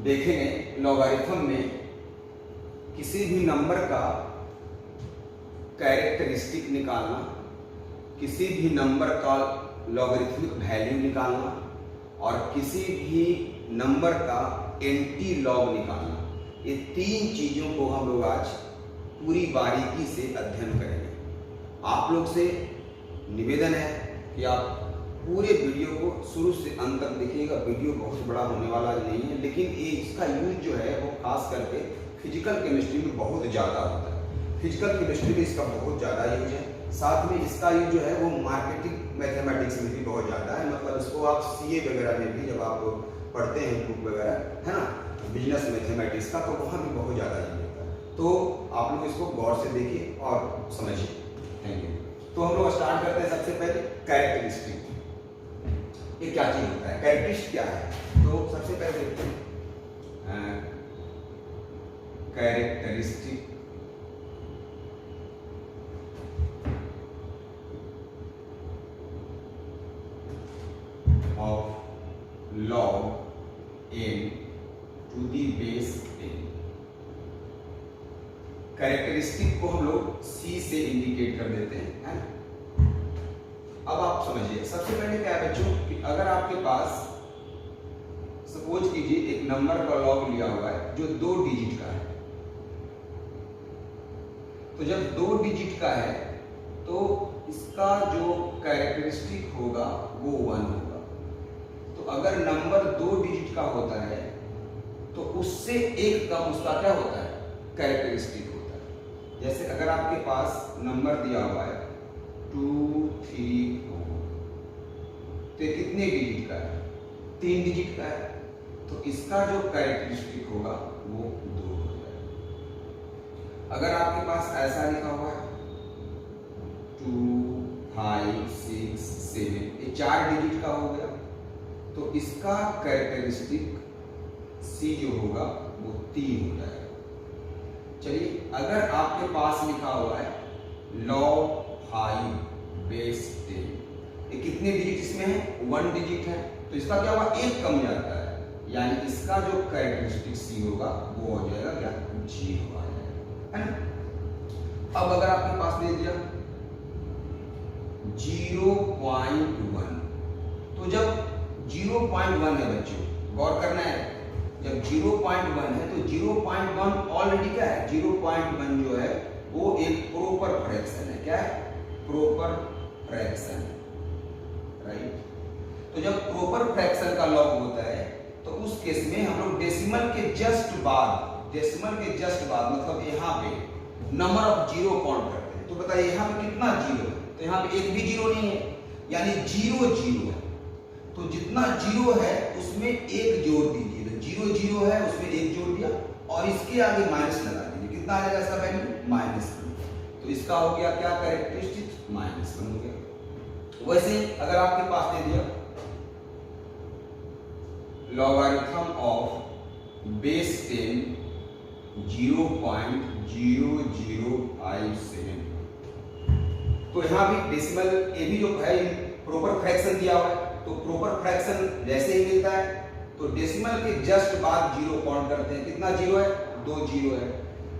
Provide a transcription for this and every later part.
देखेंगे लॉगरिथम में किसी भी नंबर का कैरेक्टरिस्टिक निकालना, किसी भी नंबर का लॉगरिथमिक वैल्यू निकालना और किसी भी नंबर का एंटी लॉग निकालना। ये तीन चीजों को हम लोग आज पूरी बारीकी से अध्ययन करेंगे। आप लोग से निवेदन है कि आप पूरे वीडियो को शुरू से अंत तक देखिएगा। वीडियो बहुत बड़ा होने वाला नहीं है, लेकिन ये इसका यूज जो है वो खास करके फिजिकल केमिस्ट्री में बहुत ज़्यादा होता है। फिजिकल केमिस्ट्री में इसका बहुत ज़्यादा यूज है। साथ में इसका यूज जो है वो मार्केटिंग मैथमेटिक्स में भी बहुत ज़्यादा है। मतलब इसको आप सीए वगैरह में भी जब आप पढ़ते हैं बुक वगैरह, है ना, बिजनेस मैथमेटिक्स का, तो वहाँ भी बहुत ज़्यादा यूज होता है। तो आप लोग इसको गौर से देखिए और समझिए। Thank you. तो हम लोग स्टार्ट करते हैं सबसे पहले कैरेक्टरिस्टिक। ये क्या चीज होता है, कैरेक्टरिस्टिक क्या है? तो सबसे पहले देखते हैं characteristic of log n to the base n। Characteristic को हम लोग C से इंडिकेट कर देते हैं, है ना। अब आप समझिए, सबसे पहले क्या है बच्चों कि अगर आपके पास सपोज कीजिए एक नंबर का लॉग लिया हुआ है जो 2 डिजिट का है। तो जब 2 डिजिट का है तो इसका जो कैरेक्टरिस्टिक होगा वो 1 होगा। तो अगर नंबर 2 डिजिट का होता है तो उससे एक कम उसका क्या होता है, कैरेक्टरिस्टिक होता है। जैसे अगर आपके पास नंबर दिया हुआ है 2 3 4, तो कितने डिजिट का है, 3 डिजिट का है। तो इसका जो कैरेक्टरिस्टिक होगा वो 2 हो जाएगा। अगर आपके पास ऐसा लिखा हुआ है 2 5 6 7, ये 4 डिजिट का हो गया, तो इसका कैरेक्टरिस्टिक C जो होगा वो 3 हो जाएगा। चलिए, अगर आपके पास लिखा हुआ है लॉग 5 बेस 10, ये कितने डिजिट इसमें है, 1 डिजिट है, तो इसका क्या हुआ, 1 कम जाता है, यानी इसका जो कैरेक्टरिस्टिक C होगा वो हो जाएगा क्या, 0 आ जाएगा, है ना। अब अगर आपके पास दे दिया 0.1, तो जब 0.1 है बच्चों, गौर करना है, जब 0.1 है तो 0.1 ऑलरेडी क्या है, 0.1 जो है वो एक प्रॉपर फ्रैक्शन है। क्या है, प्रॉपर फ्रैक्शन, राइट। तो जब प्रॉपर फ्रैक्शन का लॉग होता है तो उस केस में हम लोग डेसिमल के जस्ट बाद मतलब यहाँ पे नंबर ऑफ जीरो काउंट करते हैं। तो बताइए यहाँ पे कितना जीरो है, तो यहाँ पे एक भी जीरो नहीं है, यानी 0 0 है। तो जितना जीरो है उसमें एक जोड़ दीजिए, तो 0 0 है उसमें एक जोड़ दिया और इसके आगे माइनस लगा दीजिए, कितना आ जाएगा इसका वैल्यू, -1। तो इसका हो गया क्या, कैरेक्टरिस्टिक -1 हो गया। वैसे अगर आपके पास दे दिया लॉगरिथम ऑफ बेस 10 0.0057, तो यहाँ भी डेसिमल ये भी जो है प्रॉपर फ्रैक्शन दिया हुआ है, तो प्रॉपर फ्रैक्शन जैसे ही मिलता है तो डेसिमल के जस्ट बाद 0 काउंट करते हैं। कितना जीरो है, 2 जीरो है,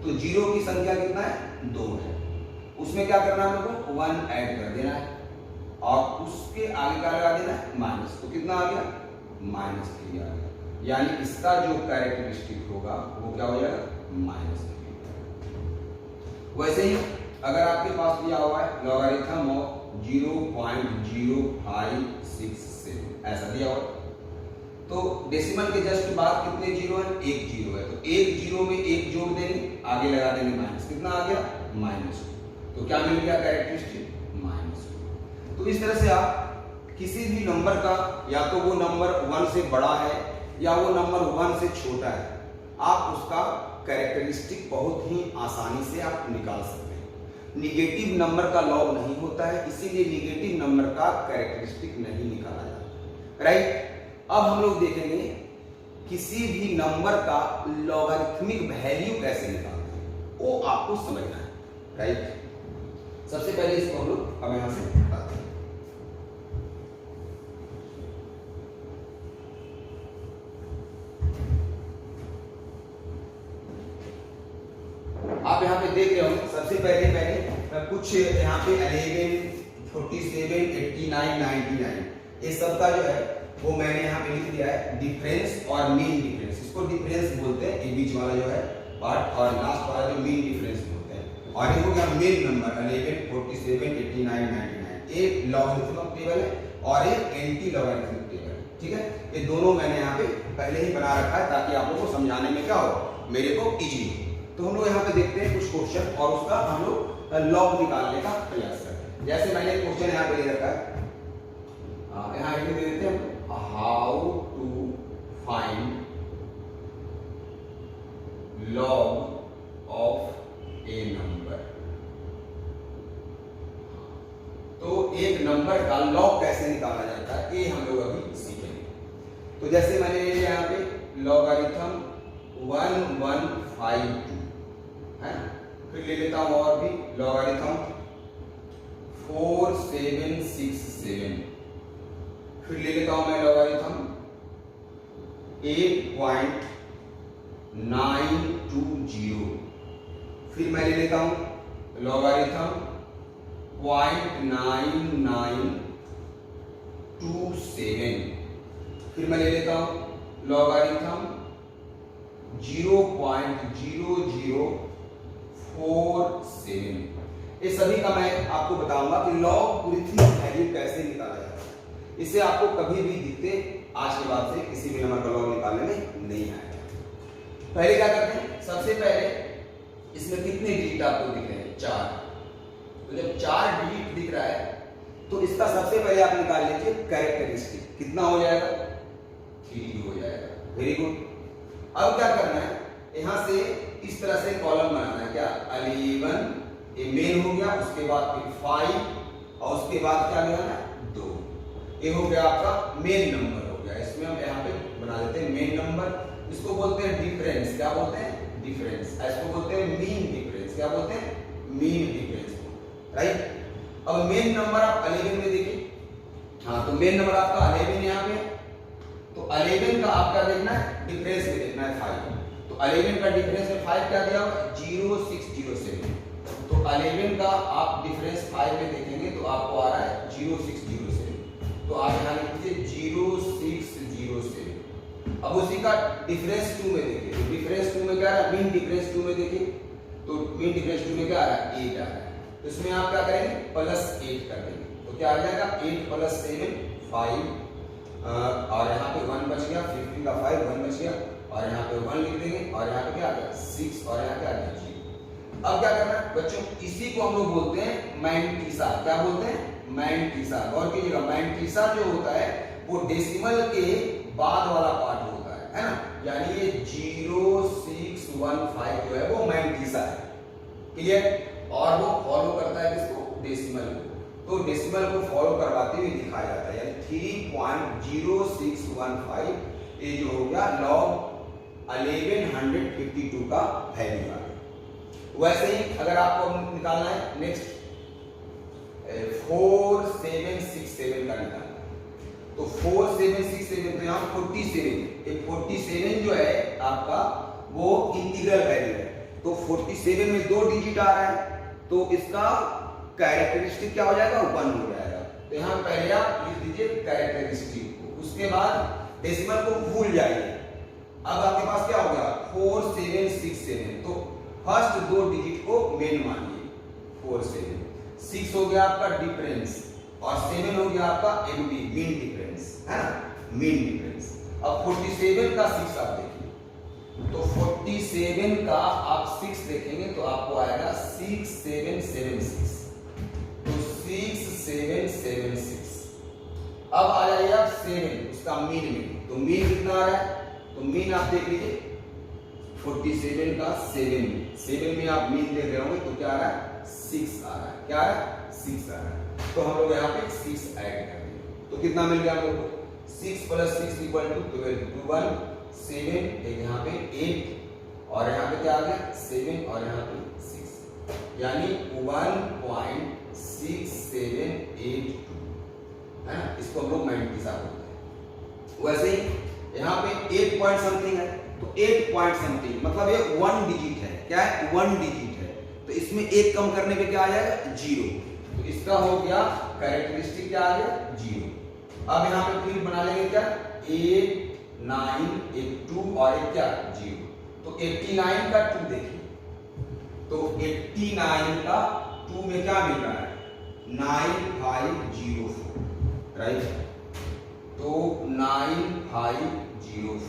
तो जीरो की संख्या कितना है, 2 है। उसमें क्या करना है, हम लोग को 1 ऐड कर देना है और उसके आगे क्या लगा देना है, माइनस। तो कितना आ गया, -3 आ गया, यानी इसका जो कैरेक्टरिस्टिक होगा वो क्या हो जाएगा, -3। वैसे ही अगर आपके पास दिया हुआ है लॉगरिथम ऑफ 0.0567, ऐसा दिया हुआ, तो डेसिमल के जस्ट बाद कितने जीरो है, एक जीरो है, तो एक जीरो में एक जोड़ देंगे, आगे लगा देंगे माइनस, कितना आ गया, -2। तो क्या मिल गया, कैरेक्टरिस्टिक -2। तो इस तरह से आप किसी भी नंबर का, या तो वो नंबर 1 से बड़ा है या वो नंबर 1 से छोटा है, आप उसका कैरेक्टरिस्टिक बहुत ही आसानी से आप निकाल सकते हैं। निगेटिव नंबर का लॉग नहीं होता है, इसीलिए निगेटिव नंबर का कैरेक्टरिस्टिक नहीं निकाला जाता, राइट। अब हम लोग देखेंगे किसी भी नंबर का लॉगरिथमिक वैल्यू कैसे निकालते हैं, वो आपको समझना है, राइट। सबसे पहले इसको हम लोग अब यहां से बताते हैं। आप यहाँ पे देख रहे होंगे, सबसे पहले मैंने कुछ यहाँ पे 11, 47, 89, 99 ये सब का जो है वो मैंने यहाँ पे लिख दिया है डिफरेंस और मीन डिफरेंस। इसको डिफरेंस बोलते हैं, ये बीच वाला जो है पार्ट, और लास्ट वाला जो मीन डिफरेंस बोलते हैं। और ये हो गया मेन नंबर 11, 47, 89, 99। एक लॉगरिथमिक टेबल है और एक एंटी लॉगरिथमिक टेबल है, ठीक है। ये दोनों मैंने यहाँ पे पहले ही बना रखा है ताकि आप लोगों को समझाने में क्या हो, मेरे को इजी हो। तो हम लोग यहाँ पे देखते हैं कुछ क्वेश्चन और उसका हम लोग लॉग निकालने का प्रयास करते हैं। जैसे मैंने क्वेश्चन यहाँ पे दे रखा है, यहाँ दे देते हैं how to find log of a number. तो एक नंबर का लॉग कैसे निकाला जाता है ये हम लोग अभी सीखेंगे। तो जैसे मैंने ले लिया यहाँ पे लॉगरिथम 1152 है, फिर ले लेता हूं और भी लॉगरिथम 4767, फिर ले लेता हूं मैं लॉगरिथम 8.920, फिर मैं ले लेता हूं लॉगरिथम 0.9927, फिर मैं ले लेता हूं लॉगरिथम 0.0047। ये सभी का मैं आपको बताऊंगा कि लॉगरिथमिक वैल्यू कैसे निकाला जाता है। इससे आपको कभी भी दिक्कत आज के बाद से किसी भी नंबर का लॉग निकालने में नहीं आएगा। पहले क्या करते हैं, सबसे पहले इसमें कितने डिजिट आपको दिख रहे हैं, 4। तो जब 4 डिजिट दिख रहा है तो इसका सबसे पहले आप निकाल लीजिए कैरेक्टरिस्टिक, कितना हो जाएगा, 3 हो जाएगा। Very good. अब क्या करना है, यहां से इस तरह से कॉलम बनाना है, क्या 11 ये मेन हो गया, उसके बाद फिर 5 और उसके बाद क्या लगाना है 2। ये हो गया आपका मेन नंबर हो गया। इसमें हम यहाँ पे बना देते हैं मेन नंबर। इसको बोलते हैं डिफरेंस, क्या बोलते हैं डिफरेंस। इसको बोलते हैं मीन डिफरेंस, क्या बोलते हैं मीन डिफरेंस, राइट। अब मेन नंबर आप 11 में देखिए, हाँ तो मेन नंबर आपका 11 यहाँ पे, तो 11 का आपका देखना है डिफरेंस में देखना है 5। तो 11 का डिफरेंस में 5 क्या दिया होगा 0607। तो 11 का आप डिफरेंस 5 में देखेंगे तो आपको आ रहा है 0607। तो आप यहाँ लिख दीजिए 0607। अब उसी का डिफरेंस 2 में देखिए, तो डिफरेंस 2 में क्या आ रहा है, मीन डिफरेंस 2 में देखिए, तो मीन डिफरेंस 2 में क्या आ रहा है 8 आ रहा है। तो इसमें आप क्या करेंगे +8 कर देंगे, तो क्या आ जाएगा 8 + 7 5, और यहाँ पे 1 बच गया, 15 का 5 1 बच गया, और यहाँ पे 1 लिख देंगे, और यहाँ पे क्या आ गया 6, और यहाँ क्या आ गया 0। अब क्या करना है बच्चों, इसी को हम लोग बोलते हैं मैंटीसा। क्या बोलते हैं मैंटीसा। गौर कीजिएगा, मैंटीसा जो होता है वो डेसिमल के बाद वाला पार्ट होता है ना। यानी ये 0615 जो है वो मैंटीसा है, क्लियर। और वो फॉलो करता है किसको, डेसिमल को। तो डेसिमल को फॉलो करवाते हुए दिखाया जाता है, यानी 3.0615 ये जो हो गया लॉग 1152 का वैल्यू आ गया। वैसे ही अगर आपको निकालना है नेक्स्ट 4767 का निकालना है, तो 4767 तो यहाँ 47, एक 47 जो है आपका वो इंटीग्रल वैल्यू है। तो 47 में 2 डिजिट आ रहा है, तो इसका कैरेक्टरिस्टिक क्या हो जाएगा 1 हो जाएगा। तो यहाँ पहले आप लिख दीजिए कैरेक्टरिस्टिक को, उसके बाद डेसिमल को भूल जाइए। अब आपके पास क्या होगा 4767, तो फर्स्ट 2 डिजिट को मेन मानिए 47, 6 हो गया आपका डिफरेंस, और 7 हो गया आपका एमडी मीन डिफरेंस, है ना मीन डिफरेंस। अब 47 का 6 आप देखिए, तो 47 का आप 6 देखेंगे तो आपको आएगा 6776, तो 6776। अब आ जाइए आप 7 उसका मीन में, तो मीन कितना आ रहा है, तो मीन आप देख लीजिए 47 का 7 में आप मीन देख रहे होंगे, तो क्या आ रहा है 6 आ रहा है, क्या आ रहा है 6 आ रहा है। तो हम लोग यहाँ पे 6 ऐड कर देंगे, तो कितना मिल गया हम लोग को 6 + 6 = 12, 1 7, एक यहाँ पे 8, और यहाँ पे क्या आ गया 7, और यहाँ पे 6, यानी 1.6782 है ना। इसको हम लोग 90 सा बोलते हैं। वैसे ही यहाँ पे 8 पॉइंट समथिंग है, तो 8 पॉइंट समथिंग मतलब ये 1 डिजिट है, क्या है 1 डिजिट है। तो इसमें एक कम करने पे क्या आ जाएगा, 0। तो इसका हो गया कैरेक्टरिस्टिक क्या आ गया, 0। अब यहाँ पे फिर बना लेंगे क्या, 8 9 एक 2 और एक क्या 0। तो 89 का 2 देखिए, तो 89 का 2 में क्या मिल रहा है, 9504, राइट। तो 9504,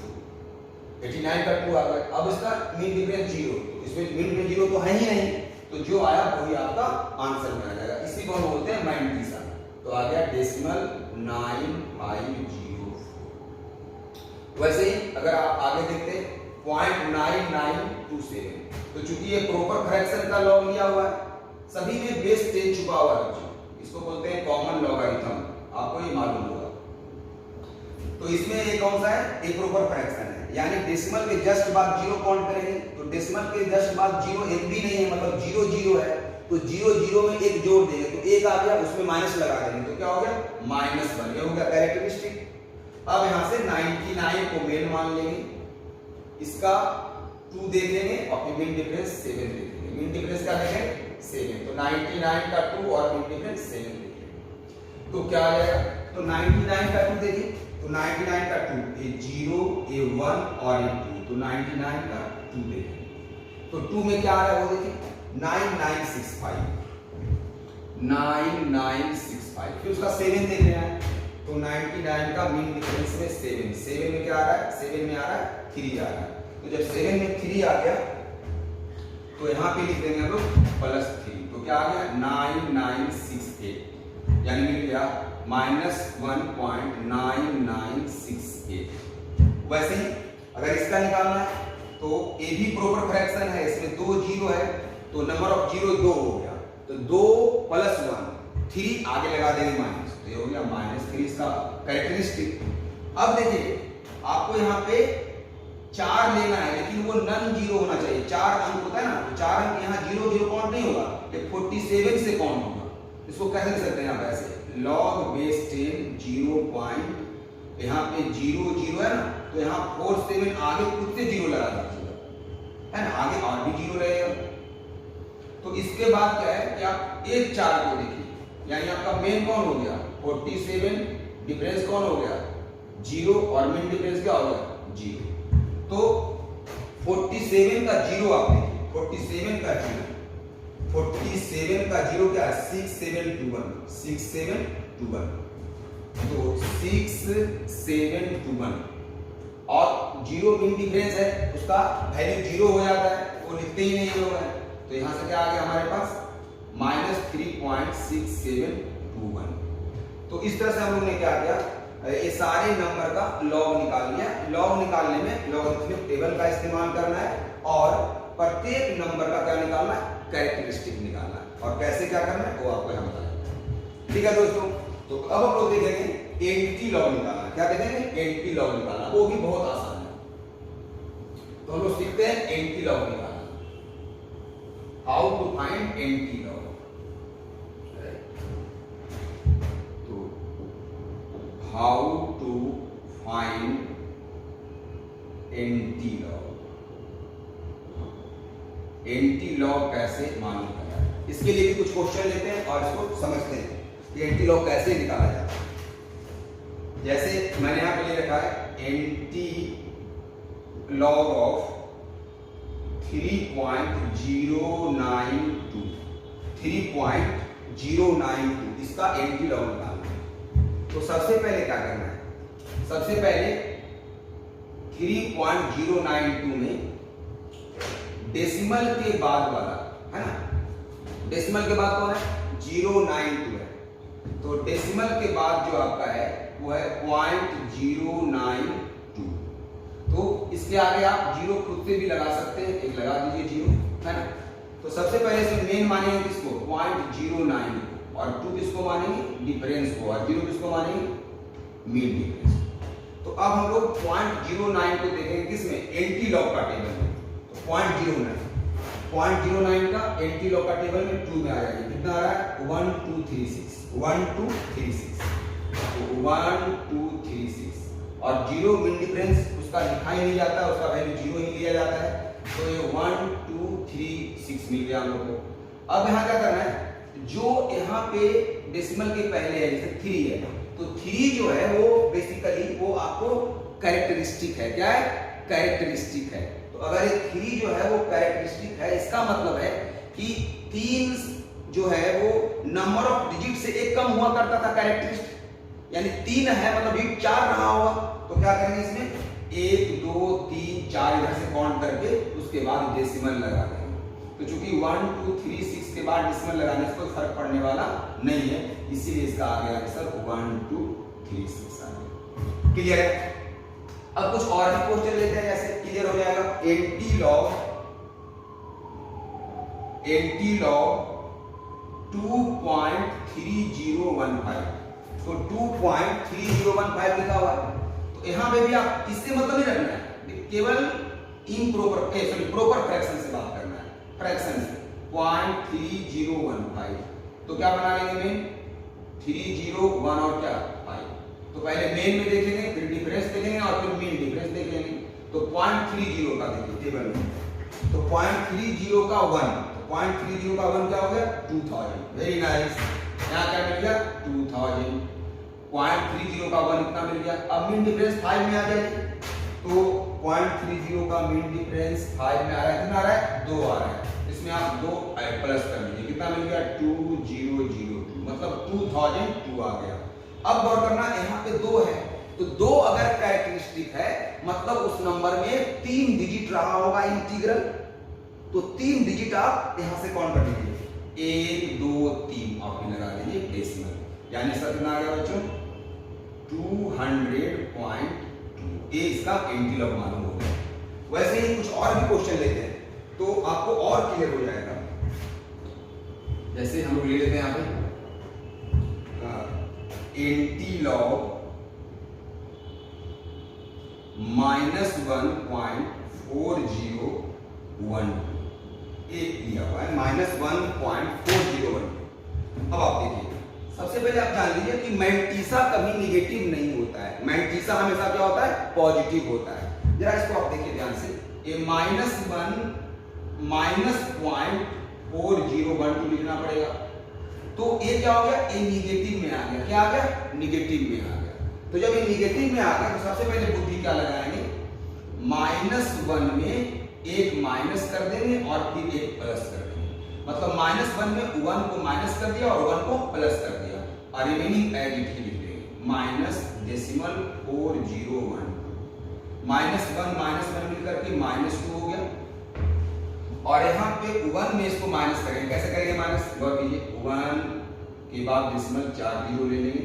89 का 2 आ गया। अब इसका मीन डिफरेंस 0, तो इसमें मीन डिफरेंस 0 तो है ही नहीं, तो जो आया वही आपका आंसर में आ जाएगा। इसी को हम बोलते हैं 90 सा। तो आ गया डेसिमल 9504। वैसे ही अगर आप आगे देखते हैं 0.9927, तो चूंकि ये प्रॉपर फ्रैक्शन का लॉग लिया हुआ है, सभी में बेस 10 छुपा हुआ है, इसको बोलते हैं कॉमन लॉगरिथम, आपको ये मालूम होगा। तो इसमें ये कौन सा है, एक प्रॉपर फ्रैक्शन है, यानी डेसिमल के जस्ट बाद 0 काउंट करेंगे, तो डेसिमल के जस्ट बाद 0 एक भी नहीं है, मतलब 0 0 है, तो 0 0 में एक जोड़ देंगे, तो एक आ गया, उसमें माइनस लगा देंगे, तो क्या हो गया, -1। ये हो गया कैरेक्टरिस्टिक। अब यहां से 99 को मेन मान लेंगे, इसका 2 देख लेंगे और फिर मीन डिफरेंस 7 देख लेंगे। मीन डिफरेंस क्या देखेंगे, 7। तो 99 का 2 और मीन डिफरेंस 7 देखेंगे, तो क्या आ जाएगा, तो 99 का 2 देखिए, तो 99 का 2, ये 0 ये 1 और ये 2, तो 99 का 2 देखेंगे, तो 2 में क्या आ रहा है वो देखिए 9965, 9965। फिर उसका 7 देख रहे हैं, तो 99 का मीन डिफरेंस में 7 में क्या आ रहा है, 7 में आ रहा है 3 आ रहा है। तो जब 7 में 3 आ गया, तो यहाँ पे लिख देंगे हम लोग +3, तो क्या आ गया 9968, यानी मिल गया -1.9968। वैसे ही अगर इसका निकालना है, तो ये भी प्रॉपर फ्रैक्शन है, इसमें 2 0 है, तो नंबर ऑफ 0 2 हो गया, तो 2 + 1 3 आगे लगा देंगे माइनस, तो ये हो गया -3 इसका कैरेक्टरिस्टिक। अब देखिए आपको यहाँ पे 4 लेना है, लेकिन वो नन 0 होना चाहिए। 4 अंक होता है ना, तो 4 अंक यहाँ 0 0 काउंट नहीं होगा, ये 47 से काउंट होगा। इसको कैसे लिख सकते हैं आप, ऐसे log बेस 10 0. यहाँ पे 0 0 है ना, तो यहाँ 47 आगे खुद से 0 लगा दीजिएगा, है ना, आगे और भी 0 रहेगा। तो इसके बाद क्या है कि आप एक 4 को देखिए, यानी आपका मेन कौन हो गया 47, डिफरेंस कौन हो गया 0, और मेन डिफरेंस क्या हो गया 0। तो 47 का 0 आप देखिए, 47 का 0, 47 का 0 क्या है 6721, 6721, तो 6721, और 0 मीन डिफरेंस है, उसका वैल्यू 0 हो जाता है, वो लिखते ही नहीं होगा, तो यहां से क्या आ गया हमारे पास -3.6721। तो इस तरह से हम लोग ने क्या किया, ये सारे नंबर का लॉग निकाल लिया। लॉग निकालने में लॉगरिथमिक टेबल का इस्तेमाल करना है, और प्रत्येक नंबर का क्या निकालना है, कैरेक्टरिस्टिक निकालना है, और कैसे क्या करना है वो आपको यहाँ बताया। ठीक है दोस्तों, तो अब हम लोग देखेंगे एंटी लॉग निकालना। क्या देखेंगे, एंटी लॉग निकालना, वो भी बहुत आसान है। तो हम लोग सीखते हैं एंटी लॉग निकालना, how to find antilog. तो how to find antilog, antilog कैसे मालूम करना है, इसके लिए भी कुछ क्वेश्चन लेते हैं और इसको समझते हैं कि एंटी लॉग कैसे निकाला जाता है। जैसे मैंने यहाँ पे ले रखा है एंटी लॉग ऑफ 3.092, 3.092 इसका एंटी लॉग निकालना है। तो सबसे पहले क्या करना है, सबसे पहले 3.092 में डेसिमल के बाद वाला है ना, डेसिमल के बाद कौन है 092 है, तो डेसिमल के बाद जो आपका है वो है 0.092। तो इसके आगे आप 0 खुद से भी लगा सकते हैं, एक लगा दीजिए 0, है ना। तो सबसे पहले इसमें मेन मानेंगे किसको 0.09, और 2 किसको मानेंगे डिफरेंस को, और 0 किसको मानेंगे मीन डिफरेंस। तो अब हम लोग 0.09 को देखेंगे किसमें, एंटी लॉग का टेबल में। तो 0.09 का एंटी लॉग का टेबल में 2 में आ जाएगी, कितना आ रहा है 1236, 1236, तो 1236, और 0 मीन डिफरेंस उसका लिखा ही नहीं जाता, उसका वैल्यू 0 ही लिया जाता है, तो ये 1236 मिल गया हम लोग को। अब यहाँ क्या करना है, जो यहाँ पे डेसिमल के पहले है जैसे 3 है, तो 3 जो है वो बेसिकली वो आपको कैरेक्टरिस्टिक है। क्या है? कैरेक्टरिस्टिक है। तो अगर ये 3 जो है वो कैरेक्टरिस्टिक है, इसका मतलब है कि 3 जो है वो नंबर ऑफ डिजिट से एक कम हुआ करता था कैरेक्टरिस्टिक, यानी 3 है मतलब डिजिट 4 रहा होगा। तो क्या करेंगे इसमें 1 2 3 4 इधर से काउंट करके उसके बाद डेसिमल लगा देंगे। तो चूंकि 1 2 3 6 के बाद डेसिमल लगाने से कोई फर्क पड़ने वाला नहीं है, इसीलिए इसका आ गया आंसर 1 2 3 6 आ गया। क्लियर है? अब कुछ और भी क्वेश्चन लेते हैं, जैसे क्लियर हो जाएगा। एंटी लॉग 2.3015, तो 2.3015 लिखा हुआ है। तो यहां पे भी आप इससे मतलब नहीं रखना है, केवल इम्प्रॉपर प्रॉपर फ्रैक्शन से बात करना है। फ्रैक्शन से 0.3015, तो क्या बना लेंगे मेन 301 और क्या 5। तो पहले मेन में देखेंगे, फिर डिफरेंस देखेंगे और फिर मेन डिफरेंस देखेंगे। तो 0.30 का देखिए टेबल में, तो 0.30 का 1, तो 0.30 का 1 क्या हो गया 2000। वेरी नाइस, यहाँ क्या मिल गया 2000। 0.30 का 1 इतना मिल गया। अब मीन डिफरेंस 5 में आ जाएगी, तो 0.30 का मीन डिफरेंस 5 में आ रहा है, कितना आ रहा है 2 आ रहा है। इसमें आप 2 प्लस कर लीजिए, कितना मिल गया 2002, मतलब 2002 आ गया। अब गौर करना, यहाँ पे 2 है, तो 2 अगर कैरेक्टरिस्टिक है मतलब उस नंबर में 3 डिजिट रहा होगा इंटीग्रल, तो 3 डिजिट आप यहां से काउंट कर लीजिए, 1 2 3 आप लगा दीजिए डेसिमल, यानी इसका कितना आ गया बच्चों 200.2। ये इसका एंटी लॉग मालूम हो गया। वैसे ही कुछ और भी क्वेश्चन लेते हैं तो आपको और क्लियर हो जाएगा। जैसे हम लोग ले लेते हैं यहाँ पे एंटी लॉग -1.4012, एक लिया हुआ है -1.4012। अब आप देखिए, सबसे पहले आप जान लीजिए कि मैंटीसा कभी निगेटिव नहीं होता है, मैंटीसा हमेशा क्या होता है पॉजिटिव होता है। जरा इसको आप देखिए ध्यान से, ये -1.4012 लिखना पड़ेगा, तो ये क्या हो गया, ये निगेटिव में आ गया। क्या आ गया? निगेटिव में आ गया। तो जब ये निगेटिव में आ गया तो सबसे पहले बुद्धि क्या लगाएंगे, -1 में एक माइनस कर देंगे और फिर एक प्लस कर देंगे। मतलब -1 में 1 को माइनस कर दिया और 1 को प्लस कर दिया और रिमेनिंग एज इट ही लिख देंगे -4012। -1 मिलकर के -2 हो गया, और यहाँ पे 1 में इसको माइनस करेंगे। कैसे करेंगे माइनस? गौर कीजिए, 1 के बाद डेसिमल 4 जीरो ले लेंगे,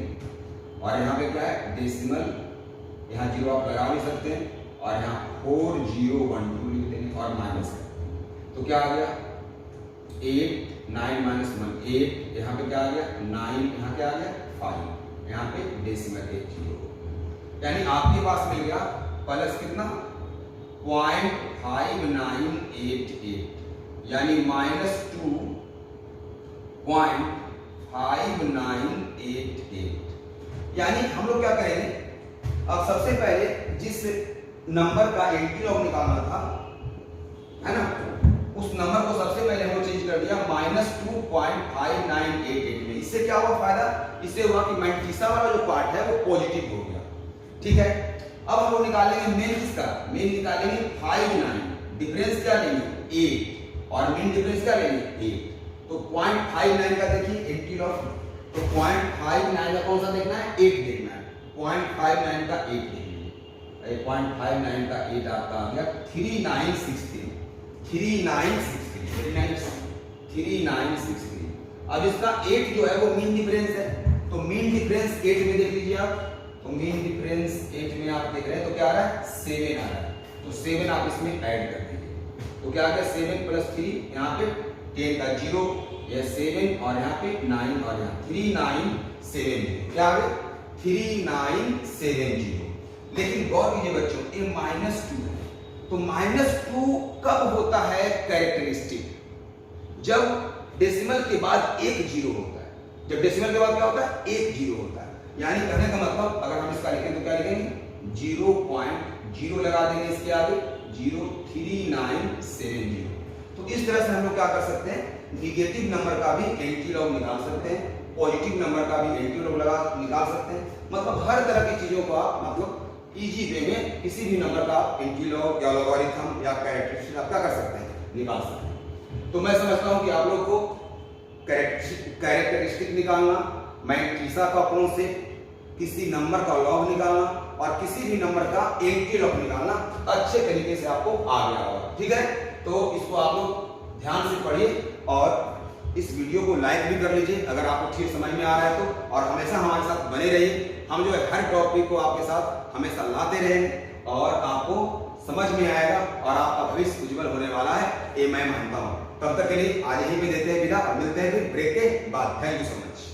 और यहाँ पे क्या है डेसिमल, यहाँ जीरो आप लगा भी सकते हैं, और यहाँ 4012 लिख देंगे और माइनस करेंगे। तो क्या आ गया 8 9 -1 8, यहाँ पे क्या आ गया 9, यहाँ क्या आ गया 5, यहाँ पे डेसिमल 1 जीरो, यानी आपके पास मिल गया प्लस कितना 0.5988, यानी -2.5988। यानी हम लोग क्या करेंगे, अब सबसे पहले जिस नंबर का एंटी लॉग निकालना था है ना, उस नंबर को सबसे पहले हम लोग चेंज कर दिया -2.5988 में। इससे क्या हुआ फायदा, इससे हुआ कि मैंटीसा वाला जो पार्ट है वो पॉजिटिव हो गया। ठीक है, अब हम लोग निकालेंगे मेन किसका, मेन निकालेंगे 5 9, डिफरेंस क्या लेंगे 8, और मेन डिफरेंस क्या लेंगे 8। तो 0.59 का देखिए एंटी लॉग, तो 0.59 का कौन सा देखना है 8 देखना है, 0.59 का 8 देखिए, 0.59 का 8 आपका आ गया 3963। 3963। अब इसका 8 जो है वो मीन डिफरेंस है, तो मीन डिफरेंस 8 में देख लीजिए आप, तो मीन डिफरेंस 8 में आप देख रहे हैं, तो क्या आ रहा है 7 आ रहा है, तो 7 आप इसमें ऐड कर दीजिए। तो क्या आ गया 7 + 3, यहाँ पे 10 का 0, यह 7 और यहाँ पे 9 और यहाँ 397, क्या आ गया 3970। लेकिन गौर कीजिए बच्चों, ये -2 है, तो -2 कब होता है कैरेक्टरिस्टिक, जब डेसिमल के बाद एक जीरो होता है। जब डेसिमल के बाद क्या होता है एक जीरो होता है, यानी कहने का मतलब अगर हम इसका लिखें तो क्या लिखेंगे 0.0 लगा देंगे इसके आगे 03970। तो इस तरह से हम लोग क्या कर सकते हैं, निगेटिव नंबर का भी एंटी लॉग निकाल सकते हैं, पॉजिटिव नंबर का भी एंटी लॉग निकाल सकते हैं। मतलब हर तरह की चीजों को आप मतलब इजी वे में किसी भी नंबर का एंटी लॉग या लॉगरिथम या कैरेक्टरिस्टिक आप क्या कर सकते हैं, निकाल सकते हैं। तो मैं समझता हूं कि आप लोग को कैरेक्टरिस्टिक निकालना, मैट्रिक्स का कॉन्सेप्ट, किसी नंबर का लॉग निकालना और किसी भी नंबर का एंटी लॉग निकालना अच्छे तरीके से आपको आ गया होगा। ठीक है, तो इसको आप लोग ध्यान से पढ़िए और इस वीडियो को लाइक भी कर लीजिए अगर आपको ठीक समझ में आ रहा है तो, और हमेशा हमारे साथ बने रहिए। हम जो है हर टॉपिक को आपके साथ हमेशा लाते रहेंगे और आपको समझ में आएगा और आपका भविष्य उज्जवल होने वाला है, ये मैं मानता हूं। तब तक के लिए आज यहीं पे देते हैं विदा और मिलते हैं फिर ब्रेक के बाद। Thank you so much.